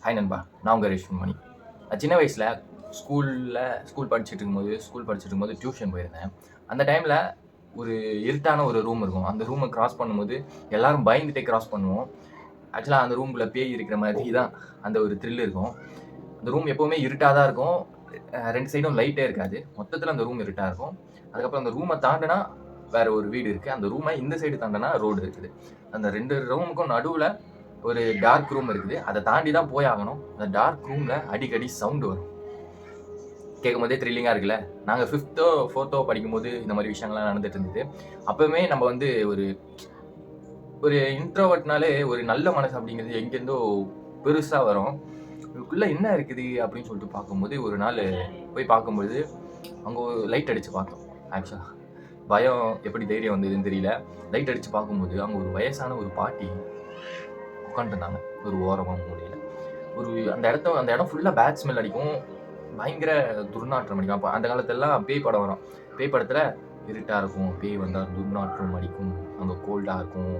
Hi நண்பா, நான் உங்கள் ரேஷ்மன் மணி. சின்ன வயசில் ஸ்கூல் படிச்சுட்டு இருக்கும்போது டியூஷன் போயிருந்தேன். அந்த டைமில் ஒரு இருட்டான ஒரு ரூம் இருக்கும். அந்த ரூமை கிராஸ் பண்ணும்போது எல்லாரும் பயந்துட்டே கிராஸ் பண்ணுவோம். ஆக்சுவலாக அந்த ரூம்குள்ளே பேய் இருக்கிற மாதிரி தான் அந்த ஒரு த்ரில் இருக்கும். அந்த ரூம் எப்போவுமே இருட்டாக தான் இருக்கும். 2 சைடும் லைட்டே இருக்காது. மொத்தத்தில் அந்த ரூம் இருட்டாக இருக்கும். அதுக்கப்புறம் அந்த ரூமை தாண்டினா வேற ஒரு வீடு இருக்குது. அந்த ரூமை இந்த சைடு தாண்டினா ரோடு இருக்குது. அந்த 2 ரூமுக்கும் நடுவில் ஒரு டார்க் ரூம் இருக்குது. அதை தாண்டி தான் போய் ஆகணும். அந்த டார்க் ரூமில் அடிக்கடி சவுண்டு வரும். கேட்கும் போதே த்ரில்லிங்காக இருக்குல்ல. நாங்கள் 5த்தோ 4த்தோ படிக்கும்போது இந்த மாதிரி விஷயங்கள்லாம் நடந்துட்டு இருந்தது. அப்போவுமே நம்ம வந்து ஒரு இன்ட்ரோவர்ட்னாலே ஒரு நல்ல மனசு அப்படிங்கிறது எங்கேருந்தோ பெருசாக வரும். இதுக்குள்ளே என்ன இருக்குது அப்படின்னு சொல்லிட்டு பார்க்கும்போது ஒரு நாள் போய் பார்க்கும்போது அங்கே ஒரு லைட் அடித்து பார்த்தோம். ஆக்சுவலாக பயம் எப்படி தைரியம் வந்ததுன்னு தெரியல. லைட் அடித்து பார்க்கும்போது அங்கே ஒரு வயசான ஒரு பாட்டி உட்காந்துருந்தாங்க ஒரு ஓரமாக மூலையில். அந்த இடம் ஃபுல்லாக பேட் ஸ்மெல் அடிக்கும். பயங்கர துர்நாற்றம் அடிக்கும். அப்போ அந்த காலத்திலலாம் பேய் படம் வரும். பேய் படத்தில் இருட்டாக இருக்கும், பேய் வந்தால் துர்நாற்றம் அடிக்கும், அங்கே கோல்டாக இருக்கும்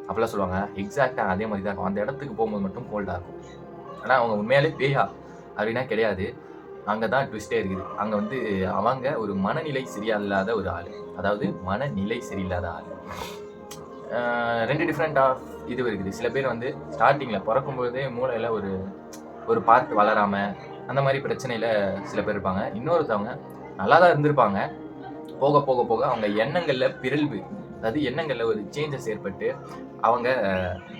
அப்படிலாம் சொல்லுவாங்க. எக்ஸாக்டாக அதே மாதிரி தான் இருக்கும். அந்த இடத்துக்கு போகும்போது மட்டும் கோல்டாக இருக்கும். ஆனால் அவங்க உண்மையாலே பேயா அப்படின்னா கிடையாது. அங்கே தான் ட்விஸ்டே இருக்குது. அங்கே வந்து அவங்க ஒரு மனநிலை சரியில்லாத ஒரு ஆள். அதாவது மனநிலை சரியில்லாத ஆள். 2 டிஃப்ரெண்ட் ஆஃப் இது இருக்குது. சில பேர் வந்து ஸ்டார்டிங்கில் பிறக்கும்போதே மூளையில் ஒரு பார்ட் வளராமல் அந்த மாதிரி பிரச்சனையில் சில பேர் இருப்பாங்க. இன்னொருத்தவங்க நல்லா தான் இருந்திருப்பாங்க. போக போக போக அவங்க எண்ணங்களில் பிறழ்வு, அதாவது எண்ணங்களில் ஒரு சேஞ்சஸ் ஏற்பட்டு அவங்க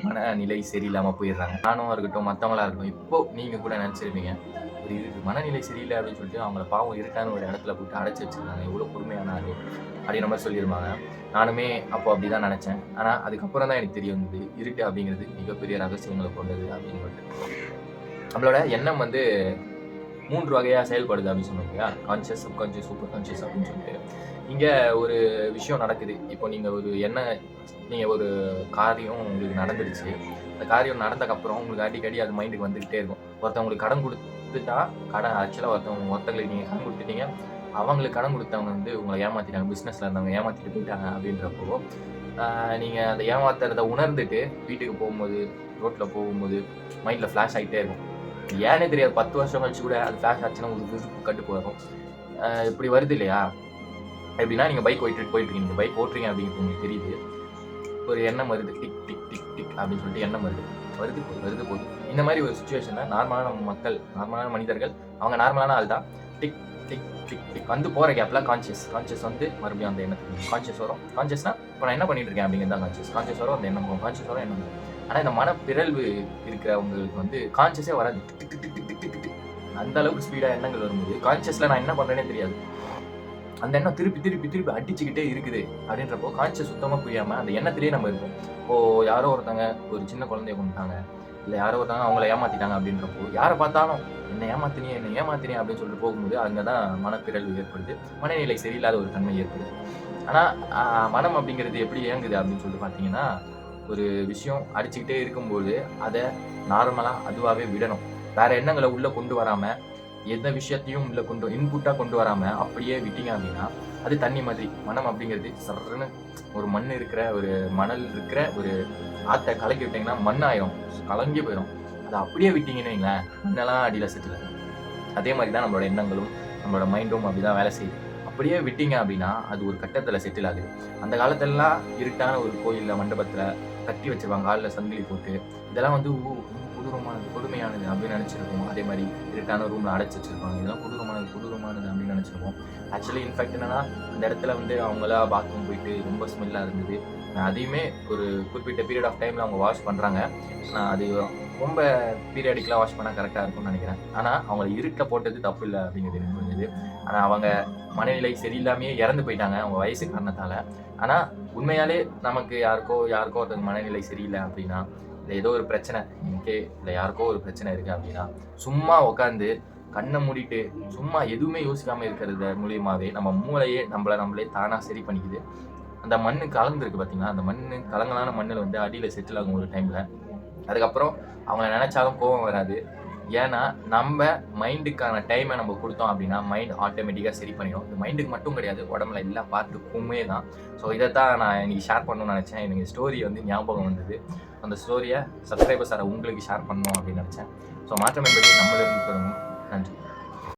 மனநிலை சரியில்லாமல் போயிடுறாங்க. நானும் இருக்கட்டும், மற்றவங்களா இருக்கட்டும், இப்போது நீங்கள் கூட நினச்சிருப்பீங்க ஒரு இது மனநிலை சரியில்லை அப்படின்னு சொல்லிட்டு அவங்கள பாவம் இருட்டான ஒரு இடத்துல போட்டு அடைச்சி வச்சுருக்காங்க, எவ்வளோ பொறுமையான ஆள் அப்படின்ற மாதிரி சொல்லியிருப்பாங்க. நானுமே அப்போ அப்படி தான் நினச்சேன். ஆனால் அதுக்கப்புறம் தான் எனக்கு தெரிய வந்தது இருட்டு அப்படிங்கிறது மிகப்பெரிய ரகசியங்களை கொண்டது அப்படின்னு சொல்லிட்டு. நம்மளோட எண்ணம் வந்து 3 வகையாக செயல்படுது அப்படின்னு சொன்னோம் இல்லையா? கான்ஷியஸ், சப்கான்ஷியஸ், சூப்பர் கான்ஷியஸ் அப்படின்னு சொல்லிட்டு. இங்கே ஒரு விஷயம் நடக்குது. இப்போ நீங்கள் ஒரு காரியம் உங்களுக்கு நடந்துடுச்சு. அந்த காரியம் நடந்ததுக்கப்புறம் உங்களுக்கு அடிக்கடி அது மைண்டுக்கு வந்துக்கிட்டே இருக்கும். ஒருத்தவங்களுக்கு கடன் கொடுத்துட்டா ஆக்சுவலாக ஒருத்தங்களுக்கு நீங்கள் கடன் கொடுத்துட்டீங்க, அவங்களுக்கு கடன் கொடுத்தவங்க வந்து உங்களை ஏமாற்றிட்டாங்க, பிஸ்னஸில் இருந்தவங்க ஏமாற்றிட்டு போயிட்டாங்க அப்படின்றப்போ நீங்கள் அந்த ஏமாத்துறதை உணர்ந்துட்டு வீட்டுக்கு போகும்போது, ரோட்டில் போகும்போது மைண்டில் ஃப்ளாஷ் ஆகிட்டே இருக்கும். ஏன்னே தெரியாது. 10 வருஷம் கழிச்சு கூட அது ஃப்ளாஷ் ஆச்சுன்னா உங்களுக்கு விருப்பு கட்டுப்பு வரும். இப்படி வருது இல்லையா? எப்படின்னா நீங்கள் பைக் போயிட்டுருக்கீங்க, பைக் ஓட்டுறீங்க அப்படிங்கிறது உங்களுக்கு தெரியுது. ஒரு எண்ணம் வருது, டிக் டிக் டிக் டிக் அப்படின்னு சொல்லிட்டு எண்ணம் வருது போகுது. இந்த மாதிரி ஒரு சுச்சுவேஷனில் நார்மலான மனிதர்கள், அவங்க நார்மலான ஆள் தான். டிக் டிக் டிக் டிக் வந்து போகிற கேப்பில் கான்ஷியஸ் வந்து மறுபடியும் அந்த எண்ணத்துக்கு கான்ஷியஸ் வரும். கான்ஷியஸ்னா இப்போ நான் என்ன பண்ணிட்டு இருக்கேன் அப்படிங்கிறது தான் கான்ஷியஸ் வரும். அந்த எண்ணம் போகும், கான்ஷியஸ் வரும், எண்ணம் போகும். ஆனால் இந்த மனப்பிறழ்வு இருக்கிறவங்களுக்கு வந்து கான்ஷியஸே வராது. Tick tick tick tick tick tick அந்த அளவுக்கு ஸ்பீடாக எண்ணங்கள் வரும்போது கான்ஷியஸில் நான் என்ன பண்ணுறேனே தெரியாது. அந்த எண்ணம் திருப்பி அடிச்சுக்கிட்டே இருக்குது அப்படின்றப்போ கான்ஷியஸ் சுத்தமாக புரியாமல் அந்த எண்ணத்திலேயே நம்ம இருப்போம். இப்போது யாரோ ஒருத்தவங்க ஒரு சின்ன குழந்தைய கொண்டுட்டாங்க, இல்லை யாரோ ஒருத்தவங்க அவங்கள ஏமாற்றிட்டாங்க அப்படின்றப்போ யாரை பார்த்தாலும் என்ன ஏமாத்தினே அப்படின்னு சொல்லிட்டு போகும்போது அங்கே தான் மனப்பிறழ்வு ஏற்படுது, மனநிலை சரியில்லாத ஒரு தன்மை ஏற்படுது. ஆனால் மனம் அப்படிங்கிறது எப்படி இயங்குது அப்படின்னு சொல்லிட்டு பார்த்தீங்கன்னா, ஒரு விஷயம் அடிச்சுக்கிட்டே இருக்கும்போது அதை நார்மலாக அதுவாகவே விடணும். வேற எண்ணங்களை உள்ளே கொண்டு வராமல், எந்த விஷயத்தையும் உள்ள இன்புட்டாக கொண்டு வராமல் அப்படியே விட்டீங்க அப்படின்னா அது தண்ணி மாதிரி. மனம் அப்படிங்கிறது சர்ன்னு ஒரு மணல் இருக்கிற ஒரு ஆற்றை கலக்கி விட்டீங்கன்னா மண் ஆயிரும், கலங்கி போயிடும். அதை அப்படியே விட்டீங்கன்னு வைங்களேன், மண்ணெல்லாம் அடியில் செட்டில். அதே மாதிரி தான் நம்மளோட எண்ணங்களும் நம்மளோட மைண்டும் அப்படி தான் வேலை செய்யுது. அப்படியே விட்டீங்க அப்படின்னா அது ஒரு கட்டத்தில் செட்டில் ஆகுது. அந்த காலத்திலலாம் இருட்டான ஒரு கோயிலில் மண்டபத்தில் கட்டி வச்சிருவாங்க, காலில் சங்கிலி போட்டு. இதெல்லாம் வந்து கொடுமையானது அப்படின்னு நினச்சிருக்கோம். அதே மாதிரி இருட்டான ரூமில் அடைச்சி வச்சிருப்பாங்க. இதெல்லாம் கொடூரமானது அப்படின்னு நினச்சிருக்கோம். ஆக்சுவலி இன்ஃபேக்ட் என்னன்னா, அந்த இடத்துல வந்து அவங்களா பாத்ரூம் போயிட்டு ரொம்ப ஸ்மெல்லாக இருந்தது. அதையுமே ஒரு குறிப்பிட்ட பீரியட் ஆஃப் டைமில் அவங்க வாஷ் பண்ணுறாங்க. அது ரொம்ப பீரியடிக்கலாக வாஷ் பண்ணால் கரெக்டாக இருக்கும்னு நினைக்கிறேன். ஆனால் அவங்கள இருட்டில் போட்டது தப்பு இல்லை அப்படிங்கிறது எனக்கு புரிஞ்சுது. ஆனால் அவங்க மனநிலை சரியில்லாமையே இறந்து போயிட்டாங்க அவங்க வயசு காரணத்தால். ஆனால் உண்மையாலே நமக்கு யாருக்கோ ஒருத்தங்க மனநிலை சரியில்லை அப்படின்னா, இல்லை ஏதோ ஒரு பிரச்சனை இல்லை யாருக்கோ ஒரு பிரச்சனை இருக்குது அப்படின்னா, சும்மா உட்காந்து கண்ணை மூடிட்டு சும்மா எதுவுமே யோசிக்காமல் இருக்கிறது மூலியமாகவே நம்ம மூளையே நம்மளே தானாக சரி பண்ணிக்குது. அந்த மண் கலந்துருக்கு பார்த்தீங்கன்னா, அந்த கலங்கலான மண்ணில் வந்து அடியில் செட்டில் ஆகும் ஒரு டைமில். அதுக்கப்புறம் அவங்கள நினச்சாலும் கோபம் வராது. ஏன்னா நம்ம மைண்டுக்கான டைமை நம்ம கொடுத்தோம் அப்படின்னா மைண்ட் ஆட்டோமேட்டிக்காக சரி பண்ணிடும். இது மைண்டுக்கு மட்டும் கிடையாது, உடம்புல எல்லா பார்ட்டுக்குமே தான். ஸோ இதை தான் நான் இன்னைக்கு ஷேர் பண்ணணும்னு நினச்சேன். எனக்கு ஸ்டோரி வந்து ஞாபகம் வந்தது. அந்த ஸ்டோரியை சப்ஸ்கிரைபர்ஸ் உங்களுக்கு ஷேர் பண்ணணும் அப்படின்னு நினச்சேன். ஸோ மாற்றம் என்பது நம்மளிருந்து தொடங்கும்.